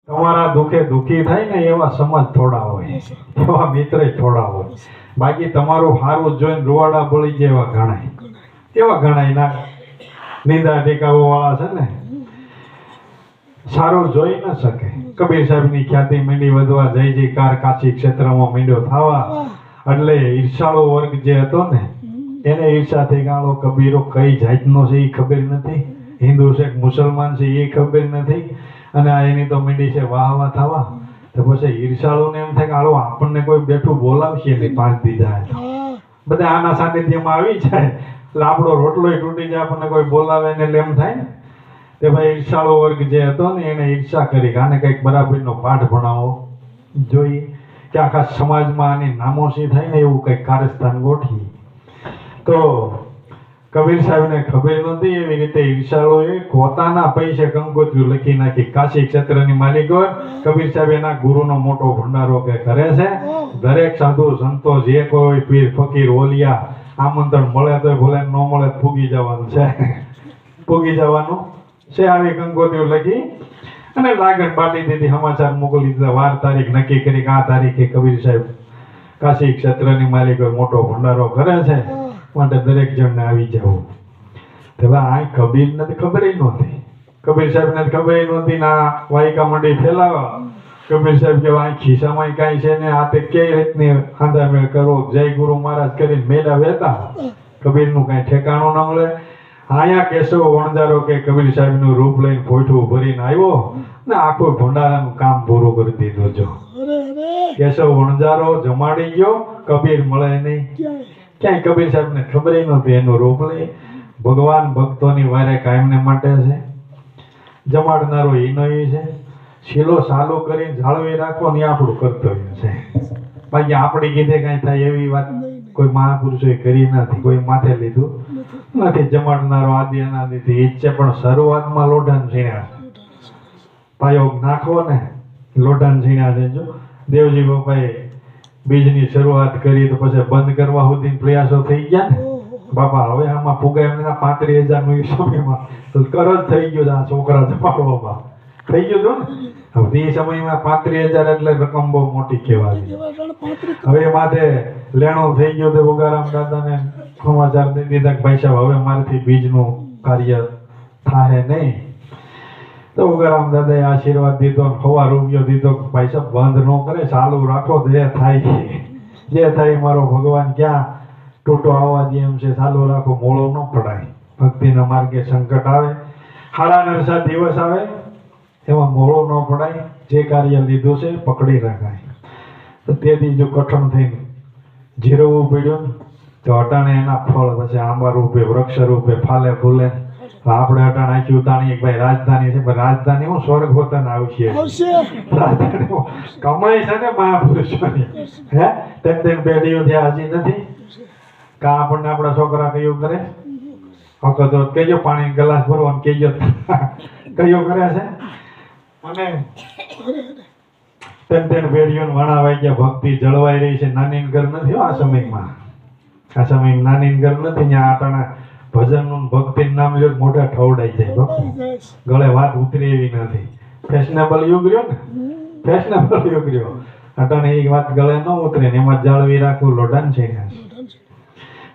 તમારા દુઃખે દુઃખી થાય ને એવા સમાજ થોડા હોય, એવા મિત્ર થોડા હોય. બાકી તમારું સારું જોઈને રૂવાડા બળી જાય એવા ગણાય ના. નિંદા ટેકાવા વાળા છે ને સારું જોઈ ન શકે. કબીર સાહેબની ખ્યાતિ માંડી વધવા, જય જયકાર કાશી ક્ષેત્રમાં માંડ્યો થવા. એટલે ઈર્ષાળો વર્ગ જે હતો ને એને ઈર્ષાથી ગાળો. કબીરો કઈ જાતનો છે એ ખબર નથી, હિન્દુ છે કે મુસલમાન છે એ ખબર નથી, અને આ એની તો માંડી છે વાહ થવા. તો પછી ઈર્ષાળુને એમ થાય કે હાલો આપણને કોઈ બેઠું બોલાવશે નહીં 5 દી જાય તો બધા આના સાનિધ્યમાં આવી જાય એટલે આપણો રોટલોય તૂટી જાય. આપણને કોઈ બોલાવે ને એટલે એમ થાય ને તે ભાઈ ઈર્ષાળો વર્ગ જે હતો ને એને ઈર્ષા કરી કે આને કંઈક બરાબરનો પાઠ ભણાવો જોઈએ, કે આખા સમાજમાં આની નામોશી થાય ને એવું કંઈક કારસ્તાન ગોઠવી. તો કબીર સાહેબને ખબર નહોતી. એવી રીતે ઈર્ષાળુએ પોતાના પૈસે કંકોત્રી લખી નાખી. કાશી ક્ષેત્રની માલિકો કબીર સાહેબ એના ગુરુનો મોટો ભંડારો કે કરે છે. દરેક સાધુ સંતો જે કોઈ પીર ફકીર ઓલિયા આમંત્રણ મળે તો ભલે ન મળે ફૂગી જવાનું છે, ફૂગી જવાનું છે. આવી કંકોત્રીઓ લખી અને લાગણ બાટી દીધી, સમાચાર મોકલી દીધા, વાર તારીખ નક્કી કરી કે આ તારીખે કબીર સાહેબ કાશી ક્ષેત્રની માલિકો મોટો ભંડારો કરે છે, માટે દરેક જણને આવી જવું. હવે આ કબીરને તો ખબર નહોતી, કબીર સાહેબને ખબર નહોતી ને આ વાયકા મંડી ફેલાવા. કબીર સાહેબ કે આ ખિસ્સામાં કાંઈ છે ને આ તે કઈ રીતની ખાંદામેળ કરો, જય ગુરુ મહારાજ કરીને મેળા વહેતા. કબીરનું કાંઈ ઠેકાણું ન મળે. અહીંયા કેશવ વણજારો કે કબીર સાહેબનું રૂપ લઈને પોઠું ભરીને આવ્યો ને આખું ભંડારાનું કામ પૂરું કરી દીધું. જો કેશવ વણજારો જમાડી ગયો, કબીર મળે નહીં ક્યાંય. કબીર સાહેબને ખબર નહોતી એનું રૂપ લઈ ભગવાન ભક્તોની વારે કાયમને માટે છે, જમાડનારો એનો છે. શીલો સાલો કરીને જાળવી રાખવો ને આપણું કર્તવ્ય છે. બાકી આપણી કીધે કાંઈ થાય એવી વાત કોઈ મહાપુરુષોએ કરી નથી, કોઈ માથે લીધું નથી. જમાડનારો આદિ અનાદિથી ઈચ્છે, પણ શરૂઆતમાં લોઢાન ઝીણ્યા છે. પાયો નાખવો ને લોઢાન ઝીણ્યા છે. જો દેવજી બાપાએ બીજની શરૂઆત કરી તો પછી બંધ કરવા સુધી પ્રયાસો થઈ ગયા ને બાપા. હવે આમાં પુગાય 35,000 નું સમયમાં તો કરજ થઈ ગયો આ છોકરા જમાડવામાં થઈ ગયું ને. હવે એ સમયમાં 35,000 એટલે રકમ બહુ મોટી કહેવાય. હવે માથે લેણો થઈ ગયો તો ઉગારામ દાદાને સમાચાર દઈ દીધા કે ભાઈ સાહેબ હવે મારાથી બીજનું કાર્ય થાય નહીં. તો ઉગારામ દાદાએ આશીર્વાદ દીધો, હવા રૂપિયો દીધો, ભાઈ સાહેબ બંધ ન કરે, ચાલુ રાખો, જે થાય મારો ભગવાન ક્યાં ટોટો આવવા દે એમ છે, ચાલુ રાખો, મોળો ન પડાય. ભક્તિના માર્ગે સંકટ આવે, હાડા નરસા દિવસ આવે, એમાં મોળો ન પડાય. જે કાર્ય લીધું છે પકડી રાખાય. તો તે બીજું કઠણ થઈને જીરવવું પડ્યું તો અટાણે એના ફળ પછી આંબા રૂપે, વૃક્ષ રૂપે ફાલે ફૂલે. આપણે અટાણ આખી ઉતાણી ભાઈ રાજધાની છે, પણ રાજધાની હું સ્વર્ગ હોતા આવશે. રાજધાની કમાઈ છે ને મહાપુરુષોની. હે તેમ પેઢીઓ થયા હજી નથી કા આપણને આપણા છોકરા કયું કરે વખત કેજો પાણી ગ્લાસ ભરવાનું કેજો કયો કરે છે. અને તેમ પેઢીઓ વણાવાઈ ગયા, ભક્તિ જળવાઈ રહી છે. નાની ઘર નથી આ સમયમાં, આ સમયમાં નાની ઘર નથી. ત્યાં આટાણા ભજનનું ભક્તિનું નામ લ્યો મોઢા ઠવડાઈ જાય. ગળે વાત ઉતરી એવી નથી. ફેશનેબલ યુગ રહ્યો ને, ફેશનેબલ યુગ રહ્યો. અટાણે એ વાત ગળે ન ઉતરે ને એમાં જાળવી રાખવું લોઢાન છે.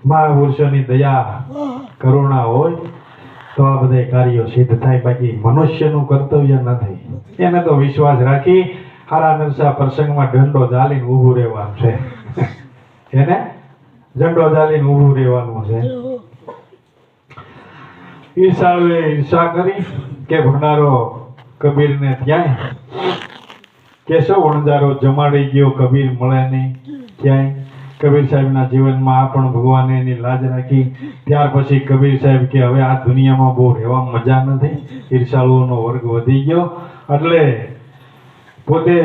મહાપુરુષોની દયા કરુણા હોય તો આ બધા કાર્યો સિદ્ધ થાય. બાકી મનુષ્યનું કર્તવ્ય નથી. એને તો વિશ્વાસ રાખી હારા નરસા પ્રસંગમાં દંડો ચાલીને ઊભું રહેવાનું છે. એને દંડો ચાલીને ઊભું રહેવાનું છે. ઈર્ષાળુએ ઈર્ષા કરી કે ભંડારો કબીરને ક્યાંય. કેશવ વણજારો જમાડી ગયો, કબીર મળે નહીં ક્યાંય. કબીર સાહેબના જીવનમાં આ પણ ભગવાને એની લાજ રાખી. ત્યાર પછી કબીર સાહેબ કે હવે આ દુનિયામાં બહુ રહેવા મજા નથી. ઈર્ષાળુઓનો વર્ગ વધી ગયો એટલે પોતે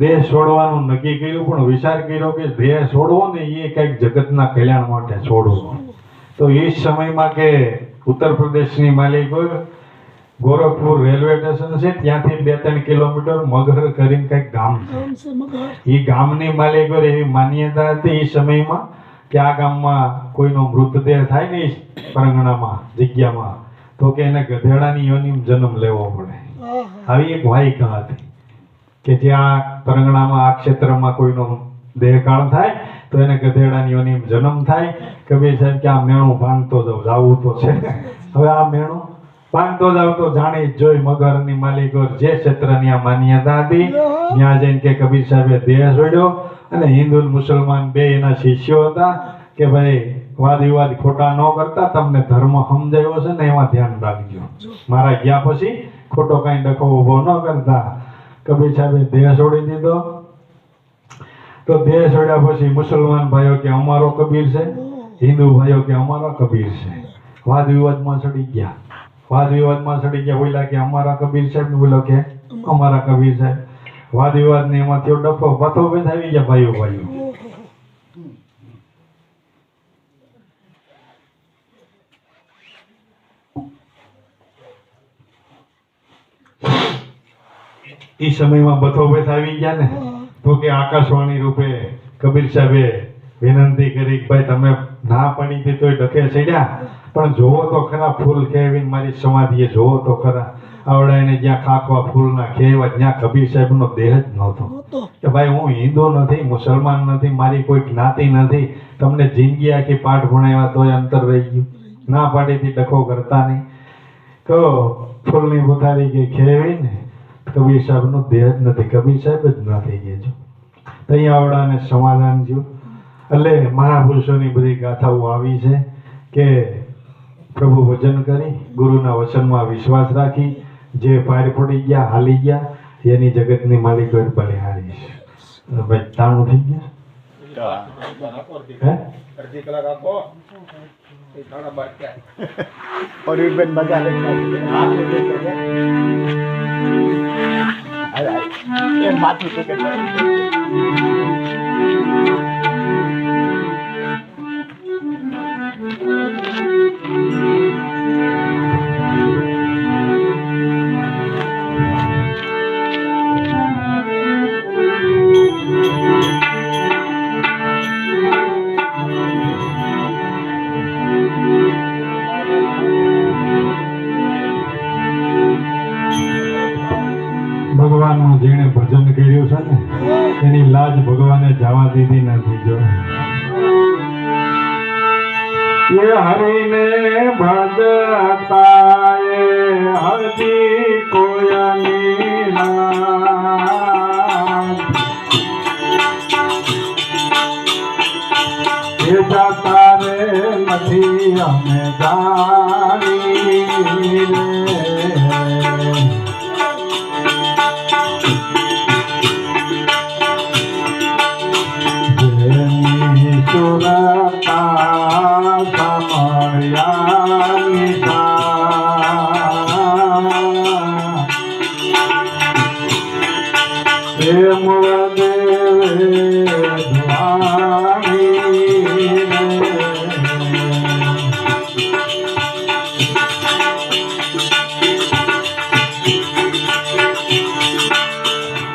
દેહ છોડવાનું નક્કી કર્યું, પણ વિચાર કર્યો કે દેહ છોડવો ને એ કંઈક જગતના કલ્યાણ માટે છોડવો. તો એ સમયમાં કે ઉત્તર પ્રદેશની માલિકો ગોરખપુર રેલવે સ્ટેશન છે, ત્યાંથી 2-3 કિલોમીટર મગહર કરીને કંઈક ગામ છે. એ ગામની માલિકો એવી માન્યતા હતી એ સમયમાં કે આ ગામમાં કોઈનો મૃતદેહ થાય ને પરંગણામાં જગ્યામાં તો કે એને ગધેડાની યોનિમાં જન્મ લેવો પડે. આવી એક વાયકા હતી. કે જ્યાં પરંગણામાં આ ક્ષેત્રમાં કોઈનો દેહકાળ થાય તો એને ગધેડાની યોનિમ જન્મ થાય. કબીર સાહેબ કે આ મેણું ભાંગતો જાવું તો છે. હવે આ મેણું ભાંગતો જાવ તો જાણી જોઈ મગરની માલિકો જે ક્ષેત્રની આ માન્યતા હતી ત્યાં જઈને કે કબીર સાહેબે દેહ છોડ્યો. અને હિન્દુ મુસલમાન બે એના શિષ્યો હતા કે ભાઈ વાદ વિવાદ ખોટા ન કરતા, તમને ધર્મ સમજાયો છે ને એમાં ધ્યાન રાખજો, મારા ગયા પછી ખોટો કઈ ડખો ઉભો ન કરતા. કબીર સાહેબે દેહ છોડી દીધો. તો દેહ છોડ્યા પછી મુસલમાન ભાઈઓ કે અમારો કબીર છે, હિન્દુ ભાઈઓ કે અમારો કબીર છે. વાદ વિવાદમાં ચડી ગયા. બોલ્યા કે અમારા કબીર સાહેબ ને, બોલો કે અમારા કબીર સાહેબ. વાદ વિવાદ ને એમાં થયો ડખો, પથો ભેદ આવી ગયા ભાઈઓ. એ સમયમાં બથો ભેદ આવી ગયા ને તો કે આકાશવાણી રૂપે કબીર સાહેબે વિનંતી કરી કે ભાઈ તમે ના પડી હતી તોય ડખે ચડ્યા, પણ જોવો તો ખરા ફૂલ ખેવીને મારી સમાધિએ જોવો તો ખરા. આવડાને જ્યાં ખાખવા ફૂલના ખેવા જ્યાં કબીર સાહેબનો દેહ જ નહોતો. કે ભાઈ હું હિન્દુ નથી, મુસલમાન નથી, મારી કોઈ જ્ઞાતિ નથી, તમને જિંદગી આખી પાઠ ભણાવ્યા તોય અંતર રહી ગયું. ના પાડીથી ડખો કરતા નહીં. તો ફૂલની બુથારી કે ખેવીને કબીર સાહેબનો દેહ જ નથી, કબીર સાહેબ જ ના થઈ ગયા. ત્યાં આવડાને સમાધાન થયું. એટલે મહાપુરુષોની બધી ગાથાઓ આવી છે કે પ્રભુ વચન કરી, ગુરુના વચનમાં વિશ્વાસ રાખી, જે પાર પડી ગયા હાલી ગયા એની જગતની માલિકો બલિહારી છે. ભાઈ તાણું થઈ ગયા અડધી કલાક આપો. પરવીરબેન બધા માથું છે ભગવાનનું જેણે ભજન કર્યું છે ને એની લાજ ભગવાને જવા દીધી નથી. જો એ હરિને ભજતા એ હરજી કોયની એ જાતા રે નથી અમે જાણી રે.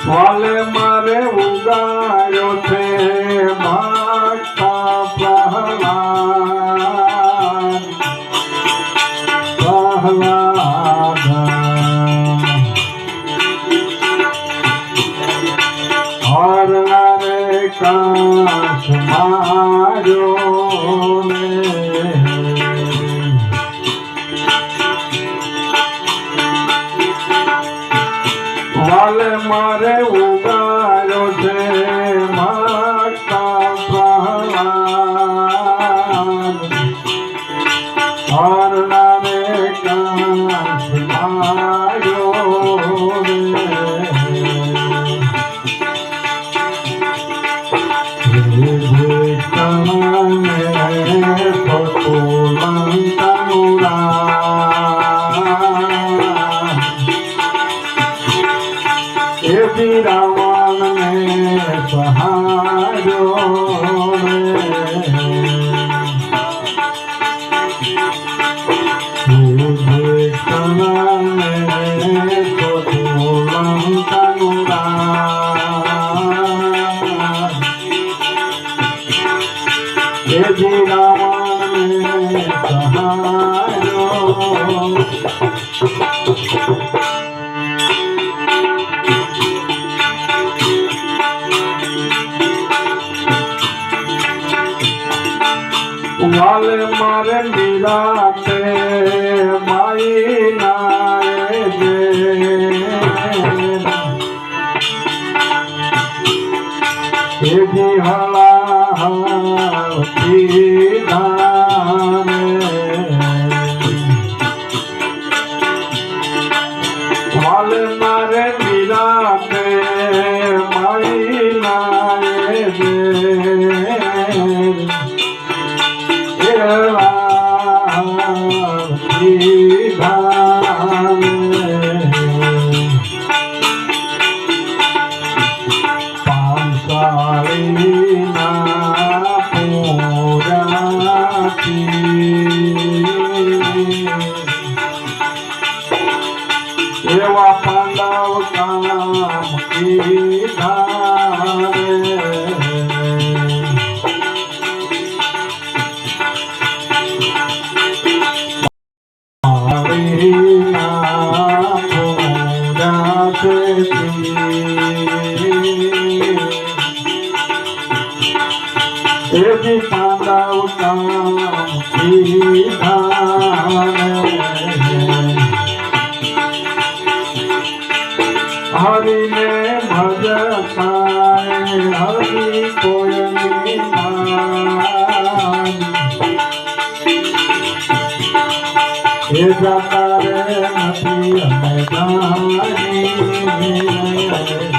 વાલે મારે ઉગાયો છે ભક્તા પ્રહલાદ હરણા રે કાશ માર્યો ને. વાલે મારે ઉગાયો છે ભક્તા પ્રહલાદ હરણા રે કાશ માર્યો રે. રાવણ ને સહાયો મારે નિરાતે માઈ નાય જે એજી હળાવતી ધારે વાલે મારે નિરાતે માઈ નાય જે હળાવતી ધારે પાંચાળીના પોરાથી એવા પાંડવ કામ કીધારે મારીના પોરાથી એજી પાંડવ કામ કીધારે હરિને ભજતાય હરિ કોયની એ જતા રે નથી અમે જાણી